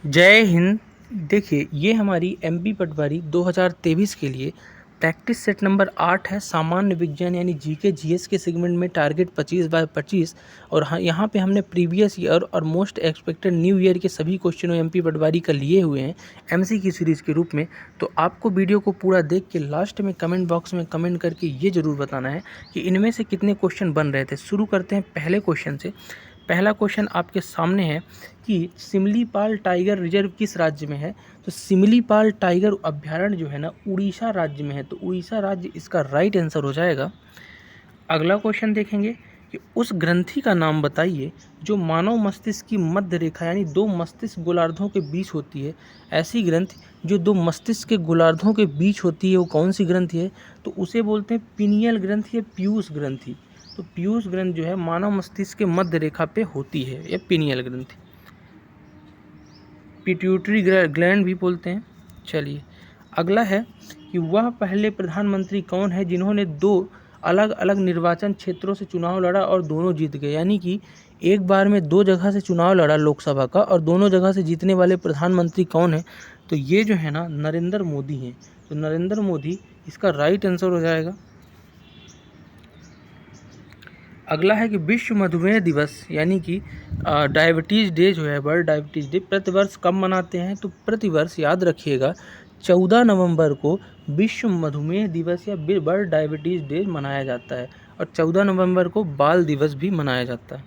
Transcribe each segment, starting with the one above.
जय हिंद। देखिए, ये हमारी एमपी पटवारी 2023 के लिए प्रैक्टिस सेट नंबर 8 है। सामान्य विज्ञान यानी जीके जीएस के सेगमेंट में टारगेट 25/25 और यहाँ पे हमने प्रीवियस ईयर और मोस्ट एक्सपेक्टेड न्यू ईयर के सभी क्वेश्चनों एमपी पटवारी का लिए हुए हैं एमसी की सीरीज़ के रूप में। तो आपको वीडियो को पूरा देख के लास्ट में कमेंट बॉक्स में कमेंट करके ये ज़रूर बताना है कि इनमें से कितने क्वेश्चन बन रहे थे। शुरू करते हैं पहले क्वेश्चन से। पहला क्वेश्चन आपके सामने है कि सिमलीपाल टाइगर रिजर्व किस राज्य में है। तो सिमलीपाल टाइगर अभ्यारण्य जो है ना, उड़ीसा राज्य में है। तो उड़ीसा राज्य इसका राइट आंसर हो जाएगा। अगला क्वेश्चन देखेंगे कि उस ग्रंथि का नाम बताइए जो मानव मस्तिष्क की मध्य रेखा यानी दो मस्तिष्क गोलार्धों के बीच होती है। ऐसी ग्रंथि जो दो मस्तिष्क के गोलार्धों के बीच होती है वो कौन सी ग्रंथि है? तो उसे बोलते हैं पिनियल ग्रंथि या पीयूष ग्रंथि। तो पीयूष ग्रंथि जो है मानव मस्तिष्क के मध्य रेखा पे होती है, या पिनियल ग्रंथि। पिट्यूटरी ग्लैंड भी बोलते हैं। चलिए, अगला है कि वह पहले प्रधानमंत्री कौन है जिन्होंने दो अलग अलग निर्वाचन क्षेत्रों से चुनाव लड़ा और दोनों जीत गए। यानी कि एक बार में दो जगह से चुनाव लड़ा लोकसभा का और दोनों जगह से जीतने वाले प्रधानमंत्री कौन है? तो ये जो है ना, नरेंद्र मोदी हैं। तो नरेंद्र मोदी इसका राइट आंसर हो जाएगा। अगला है कि विश्व मधुमेह दिवस यानी कि डायबिटीज़ डे जो है, वर्ल्ड डायबिटीज़ डे प्रतिवर्ष कब मनाते हैं? तो प्रतिवर्ष याद रखिएगा 14 नवंबर को विश्व मधुमेह दिवस या वर्ल्ड डायबिटीज़ डे मनाया जाता है और 14 नवंबर को बाल दिवस भी मनाया जाता है।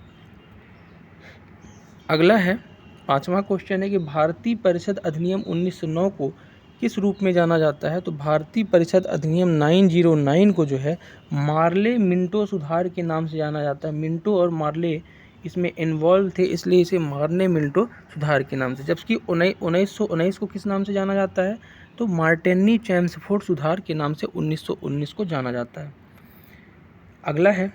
अगला है, पांचवा क्वेश्चन है कि भारतीय परिषद अधिनियम 1909 को किस रूप में जाना जाता है? तो भारतीय परिषद अधिनियम 909 को जो है मार्ले मिंटो सुधार के नाम से जाना जाता है। मिंटो और मार्ले इसमें इन्वॉल्व थे, इसलिए इसे मार्ले मिंटो सुधार के नाम से। जबकि 1919 को किस नाम से जाना जाता है? तो मार्टेनी चैम्सफोर्ड सुधार के नाम से 1919 को जाना जाता है। अगला है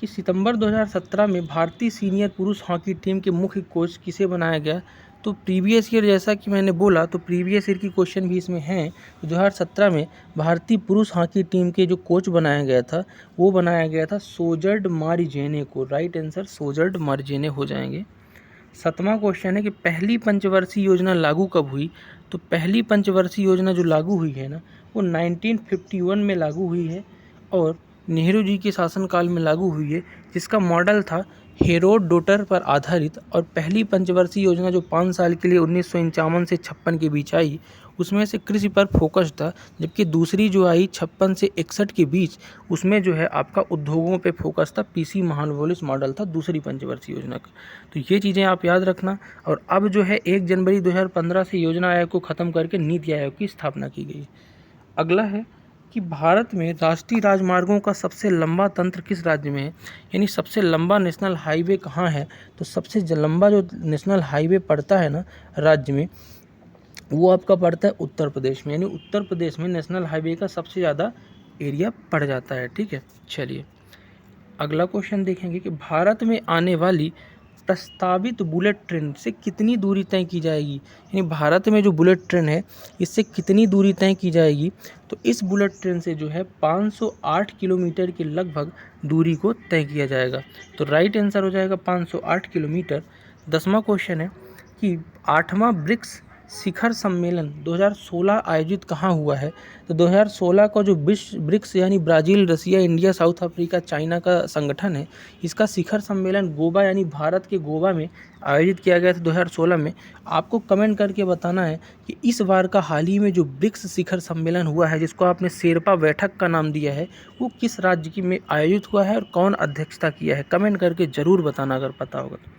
कि सितंबर 2017 में भारतीय सीनियर पुरुष हॉकी टीम के मुख्य कोच किसे बनाया गया? तो प्रीवियस ईयर, जैसा कि मैंने बोला, तो प्रीवियस ईयर की क्वेश्चन भी इसमें हैं। 2017 में भारतीय पुरुष हॉकी टीम के जो कोच बनाया गया था वो बनाया गया था सोजर्ड मारिजेने को। राइट आंसर सोजर्ड मारिजेने हो जाएंगे। 7वां क्वेश्चन है कि पहली पंचवर्षीय योजना लागू कब हुई? तो पहली पंचवर्षीय योजना जो लागू हुई है ना, वो 1951 में लागू हुई है और नेहरू जी के शासनकाल में लागू हुई है, जिसका मॉडल था हेरोडोटर पर आधारित। और पहली पंचवर्षीय योजना जो 5 साल के लिए 1951 से 56 के बीच आई, उसमें से कृषि पर फोकस था। जबकि दूसरी जो आई 56 से 61 के बीच, उसमें जो है आपका उद्योगों पे फोकस था। पीसी महालनोबिस मॉडल था दूसरी पंचवर्षीय योजना का। तो ये चीज़ें आप याद रखना। और अब जो है 1 जनवरी 2015 से योजना आयोग को ख़त्म करके नीति आयोग की स्थापना की गई। अगला है कि भारत में राष्ट्रीय राजमार्गों का सबसे लंबा तंत्र किस राज्य में है? यानी सबसे लंबा नेशनल हाईवे कहाँ है? तो सबसे लंबा जो नेशनल हाईवे पड़ता है ना राज्य में, वो आपका पड़ता है उत्तर प्रदेश में। यानी उत्तर प्रदेश में नेशनल हाईवे का सबसे ज़्यादा एरिया पड़ जाता है। ठीक है, चलिए अगला क्वेश्चन देखेंगे कि भारत में आने वाली प्रस्तावित बुलेट ट्रेन से कितनी दूरी तय की जाएगी। यानी भारत में जो बुलेट ट्रेन है इससे कितनी दूरी तय की जाएगी? तो इस बुलेट ट्रेन से जो है 508 किलोमीटर के लगभग दूरी को तय किया जाएगा। तो राइट आंसर हो जाएगा 508 किलोमीटर। 10वां क्वेश्चन है कि 8वां ब्रिक्स शिखर सम्मेलन 2016 आयोजित कहाँ हुआ है? तो 2016 का जो विश्व ब्रिक्स यानी ब्राज़ील, रसिया, इंडिया, साउथ अफ्रीका, चाइना का संगठन है, इसका शिखर सम्मेलन गोवा यानी भारत के गोवा में आयोजित किया गया था 2016 में। आपको कमेंट करके बताना है कि इस बार का हाल ही में जो ब्रिक्स शिखर सम्मेलन हुआ है, जिसको आपने शेरपा बैठक का नाम दिया है, वो किस राज्य की में आयोजित हुआ है और कौन अध्यक्षता किया है? कमेंट करके ज़रूर बताना अगर पता होगा तो।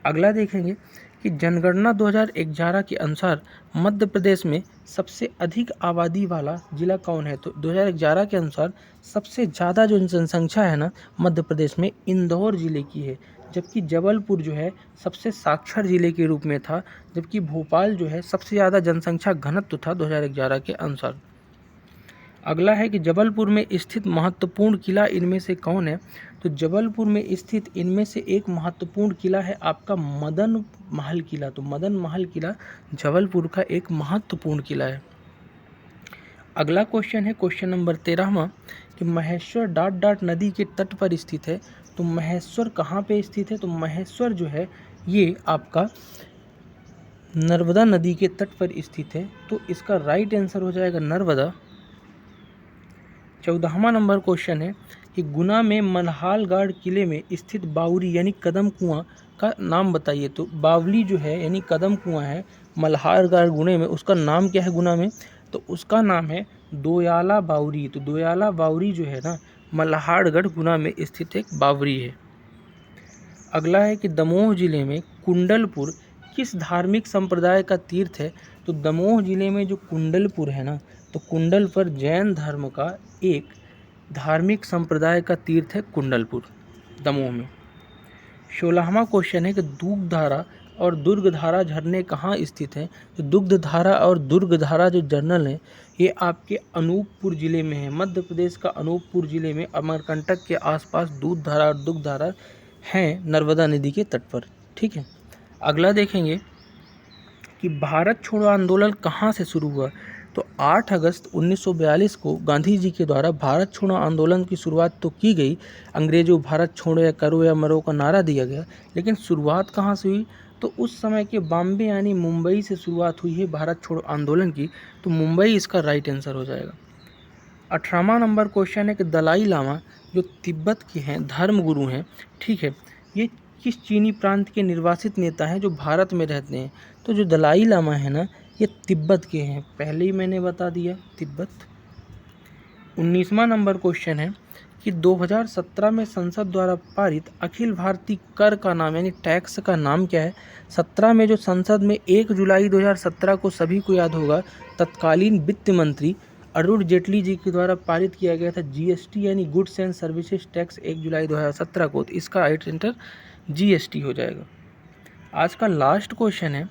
अगला देखेंगे कि जनगणना 2011 के अनुसार मध्य प्रदेश में सबसे अधिक आबादी वाला जिला कौन है? तो 2011 के अनुसार सबसे ज़्यादा जो जनसंख्या है ना मध्य प्रदेश में, इंदौर ज़िले की है। जबकि जबलपुर जो है सबसे साक्षर ज़िले के रूप में था। जबकि भोपाल जो है सबसे ज़्यादा जनसंख्या घनत्व था 2011 के अनुसार। अगला है कि जबलपुर में स्थित महत्वपूर्ण किला इनमें से कौन है? तो जबलपुर में स्थित इनमें से एक महत्वपूर्ण किला है आपका मदन महल किला। तो मदन महल किला जबलपुर का एक महत्वपूर्ण किला है। अगला क्वेश्चन है क्वेश्चन नंबर 13वां कि महेश्वर डॉट डॉट नदी के तट पर स्थित है। तो महेश्वर कहाँ पे स्थित है? तो महेश्वर जो है ये आपका नर्मदा नदी के तट पर स्थित है, तो इसका राइट आंसर हो जाएगा नर्मदा। 14वां नंबर क्वेश्चन है कि गुना में मल्हारगढ़ किले में स्थित बावरी यानी कदम कुआं का नाम बताइए। तो बावली जो है यानी कदम कुआं है मल्हारगढ़ गुणे में, उसका नाम क्या है गुना में? तो उसका नाम है दोयाला बावरी। तो दोयाला बावरी जो है ना मल्हारगढ़ गुना में स्थित एक बावरी है। अगला है कि दमोह जिले में कुंडलपुर किस धार्मिक संप्रदाय का तीर्थ है? तो दमोह जिले में जो कुंडलपुर है ना, तो कुंडलपुर जैन धर्म का एक धार्मिक संप्रदाय का तीर्थ है कुंडलपुर दमोह में। 16वां क्वेश्चन है कि दुग्धधारा और दुर्गधारा झरने कहाँ स्थित हैं? तो दुग्धधारा और दुर्गधारा जो झरनल हैं ये आपके अनूपपुर जिले में है। मध्य प्रदेश का अनूपपुर जिले में अमरकंटक के आसपास दुग्धधारा और दुग्धधारा हैं नर्मदा नदी के तट पर। ठीक है, अगला देखेंगे कि भारत छोड़ो आंदोलन कहाँ से शुरू हुआ? तो 8 अगस्त 1942 को गांधी जी के द्वारा भारत छोड़ो आंदोलन की शुरुआत तो की गई। अंग्रेजों भारत छोड़ो या करो या मरो का नारा दिया गया, लेकिन शुरुआत कहाँ से हुई? तो उस समय के बॉम्बे यानी मुंबई से शुरुआत हुई है भारत छोड़ो आंदोलन की, तो मुंबई इसका राइट आंसर हो जाएगा। 18वां नंबर क्वेश्चन है कि दलाई लामा जो तिब्बत के हैं धर्मगुरु हैं, ठीक है, ये किस चीनी प्रांत के निर्वासित नेता हैं जो भारत में रहते हैं? तो जो दलाई लामा है ना ये तिब्बत के हैं, पहले ही मैंने बता दिया तिब्बत। 19वां नंबर क्वेश्चन है कि 2017 में संसद द्वारा पारित अखिल भारतीय कर का नाम यानी टैक्स का नाम क्या है? 17 में जो संसद में 1 जुलाई 2017 को सभी को याद होगा तत्कालीन वित्त मंत्री अरुण जेटली जी के द्वारा पारित किया गया था जीएसटी यानी गुड्स एंड सर्विसेज टैक्स 1 जुलाई 2017 को, तो इसका राइट आंसर जीएसटी हो जाएगा। आज का लास्ट क्वेश्चन है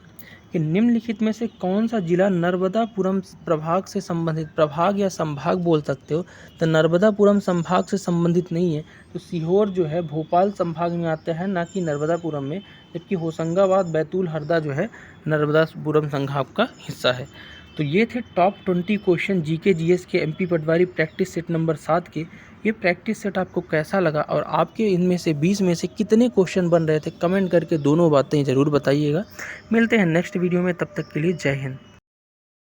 कि निम्नलिखित में से कौन सा जिला नर्मदापुरम प्रभाग से संबंधित, प्रभाग या संभाग बोल सकते हो, तो नर्मदापुरम संभाग से संबंधित नहीं है। तो सीहोर जो है भोपाल संभाग में आता है, ना कि नर्मदापुरम में, जबकि होशंगाबाद बैतूल हरदा जो है नर्मदापुरम संभाग का हिस्सा है। तो ये थे टॉप 20 क्वेश्चन जीके जीएस के एमपी पटवारी प्रैक्टिस सेट नंबर 7 के। ये प्रैक्टिस सेट आपको कैसा लगा और आपके इनमें से 20 में से कितने क्वेश्चन बन रहे थे, कमेंट करके दोनों बातें ज़रूर बताइएगा। मिलते हैं नेक्स्ट वीडियो में, तब तक के लिए जय हिंद।